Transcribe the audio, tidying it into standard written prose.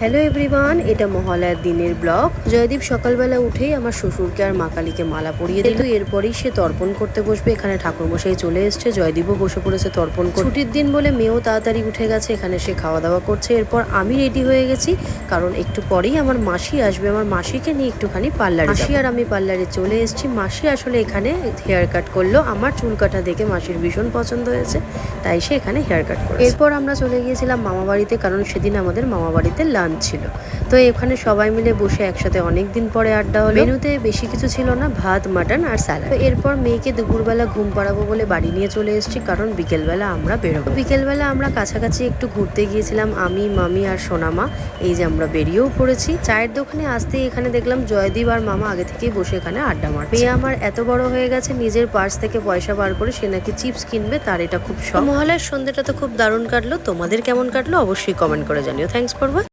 Hello everyone, এটা মহালয়ার দিনের ব্লগ। জয়দীপ সকালবেলা উঠেই আমার শ্বশুরকে আর মা কালীকে মালা পরিয়ে দিল। এরপরেই সে তর্পণ করতে বসবে। এখানে ঠাকুরমশাই চলে এসছে, জয়দীপও বসে পড়েছে তর্পণ করতে। ছুটির দিন বলে মেয়েও তাড়াতাড়ি উঠে গেছে। এখানে সে খাওয়া দাওয়া করছে। এরপর আমি রেডি হয়ে গেছি, কারণ একটু পরেই আমার মাসি আসবে। আমার মাসিকে নিয়ে একটুখানি পার্লারে, মাসি আর আমি পার্লারে চলে এসেছি। মাসি আসলে এখানে হেয়ার কাট করলো। আমার চুল কাটা দেখে মাসির ভীষণ পছন্দ হয়েছে, তাই সে এখানে হেয়ার কাট করে। এরপর আমরা চলে গিয়েছিলাম মামা বাড়িতে, কারণ সেদিন আমাদের মামা বাড়িতে লাঞ্চ ছিল। তো এখানে সবাই মিলে বসে একসাথে অনেক দিন পরে আড্ডা হলো। মেনুতে বেশি কিছু ছিল না, ভাত, মাটন আর স্যালাড। এরপর মেয়েকে দুপুরবেলা ঘুম পাড়াবো বলে বাড়ি নিয়ে চলে এসেছি, কারণ বিকেলবেলা আমরা বেরোবো। বিকেলবেলা আমরা কাছাকাছি একটু ঘুরতে গিয়েছিলাম, আমি, মামি আর সোনামা। এই যে আমরা বেরিয়েও পড়েছি। চায়ের দোকানে আসতেই এখানে দেখলাম জয়দীপ আর মামা আগে থেকেই বসে এখানে আড্ডা মারছে। মেয়ে আমার এত বড় হয়ে গেছে, নিজের পার্স থেকে পয়সা বার করে সে নাকি চিপস কিনবে, তার এটা খুব শখ। মহালয়ার সন্ধ্যেটা তো খুব দারুণ কাটলো। তোমাদের কেমন কাটলো অবশ্যই কমেন্ট করে জানিও। Thanks for watching.